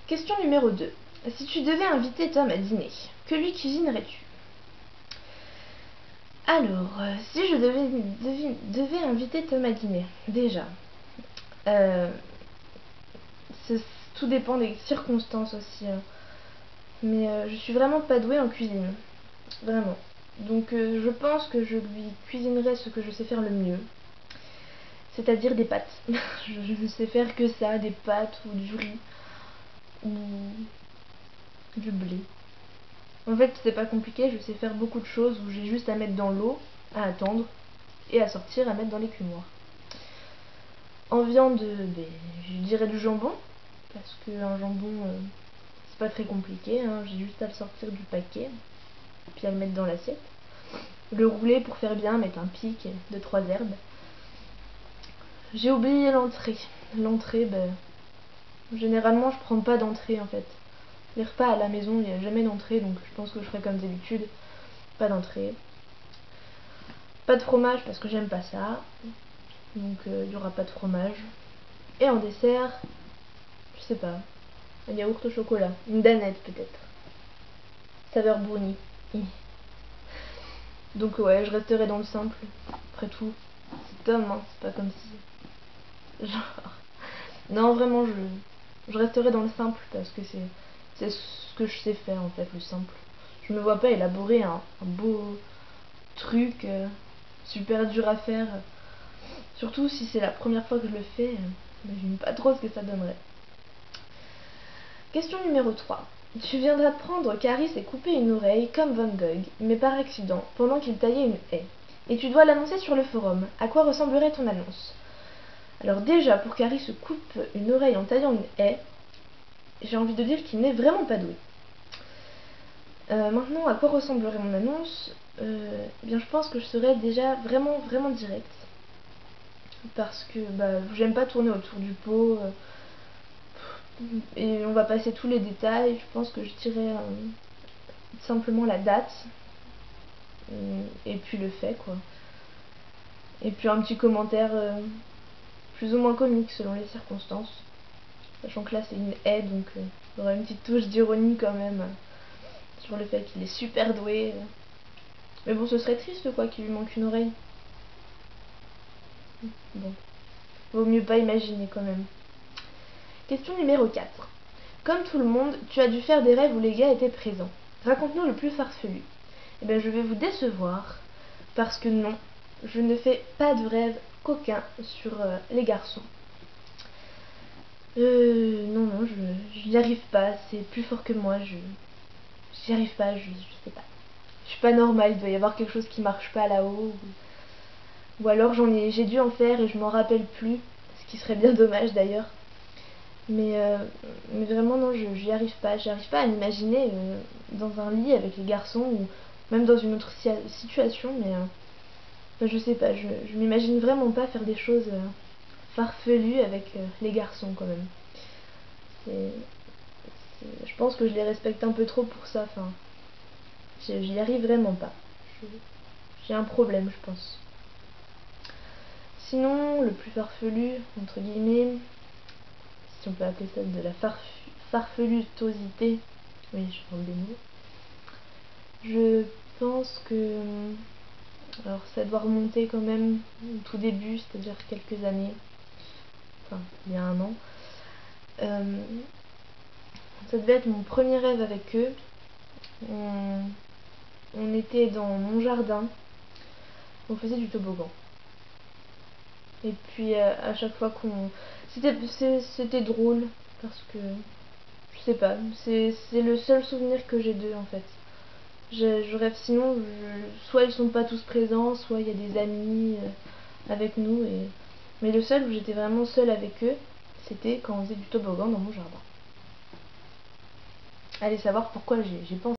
Question numéro 2. Si tu devais inviter Tom à dîner, que lui cuisinerais-tu? Alors, si je devais inviter Tom à dîner, déjà, euh, tout dépend des circonstances aussi, hein. Mais je suis vraiment pas douée en cuisine, vraiment. Donc je pense que je lui cuisinerais ce que je sais faire le mieux, c'est-à-dire des pâtes. Je ne sais faire que ça, des pâtes ou du riz ou du blé. En fait, c'est pas compliqué, je sais faire beaucoup de choses où j'ai juste à mettre dans l'eau, à attendre et à sortir, à mettre dans l'écumoire. En viande, je dirais du jambon, parce qu'un jambon, c'est pas très compliqué, hein, j'ai juste à le sortir du paquet, puis à le mettre dans l'assiette. Le rouler pour faire bien, mettre un pic de 3 herbes. J'ai oublié l'entrée. L'entrée, généralement je prends pas d'entrée en fait. Les repas à la maison, il n'y a jamais d'entrée, donc je pense que je ferai comme d'habitude. Pas d'entrée. Pas de fromage parce que j'aime pas ça. Donc il n'y aura pas de fromage. Et en dessert, je sais pas. Un yaourt au chocolat. Une danette peut-être. Saveur brownie. Donc ouais, je resterai dans le simple. Après tout, c'est Tom, hein, c'est pas comme si... Genre... Non, vraiment, je resterai dans le simple parce que c'est ce que je sais faire en fait, le simple. Je me vois pas élaborer un beau truc super dur à faire. Surtout si c'est la première fois que je le fais, j'imagine pas trop ce que ça donnerait. Question numéro 3. Tu viens d'apprendre qu'Harry s'est coupé une oreille comme Van Gogh, mais par accident, pendant qu'il taillait une haie. Et tu dois l'annoncer sur le forum. À quoi ressemblerait ton annonce? Alors déjà, pour qu'Harry se coupe une oreille en taillant une haie, j'ai envie de dire qu'il n'est vraiment pas doué. Maintenant, à quoi ressemblerait mon annonce? Eh bien, je pense que je serais déjà vraiment directe. Parce que j'aime pas tourner autour du pot. Et on va passer tous les détails. Je pense que je dirais simplement la date. Et puis le fait, quoi. Et puis un petit commentaire plus ou moins comique selon les circonstances. Sachant que là, c'est une haie, donc il y aura une petite touche d'ironie quand même. Sur le fait qu'il est super doué. Mais bon, ce serait triste quoi qu'il lui manque une oreille. Bon, vaut mieux pas imaginer quand même. Question numéro 4. Comme tout le monde, tu as dû faire des rêves où les gars étaient présents. Raconte-nous le plus farfelu. Eh bien, je vais vous décevoir, parce que non, je ne fais pas de rêve qu'aucun sur les garçons. Non, je n'y arrive pas, c'est plus fort que moi, j'y arrive pas, je sais pas. Je suis pas normale, il doit y avoir quelque chose qui marche pas là-haut. Ou alors j'ai dû en faire et je m'en rappelle plus, ce qui serait bien dommage d'ailleurs. Mais vraiment non, j'y arrive pas. J'arrive pas à m'imaginer dans un lit avec les garçons ou même dans une autre situation, mais je sais pas, je m'imagine vraiment pas faire des choses farfelues avec les garçons quand même. Je pense que je les respecte un peu trop pour ça, enfin, j'y arrive vraiment pas. J'ai un problème, je pense. Sinon, le plus farfelu, entre guillemets, si on peut appeler ça de la farfelutosité, oui, je parle des mots. Je pense que, alors ça doit remonter quand même au tout début, c'est-à-dire quelques années, enfin il y a un an. Ça devait être mon premier rêve avec eux. On était dans mon jardin, on faisait du toboggan. Et puis à chaque fois qu'on... C'était drôle, parce que... Je sais pas, c'est le seul souvenir que j'ai d'eux en fait. Je rêve sinon, soit ils sont pas tous présents, soit il y a des amis avec nous. Mais le seul où j'étais vraiment seule avec eux, c'était quand on faisait du toboggan dans mon jardin. Allez savoir pourquoi j'ai pensé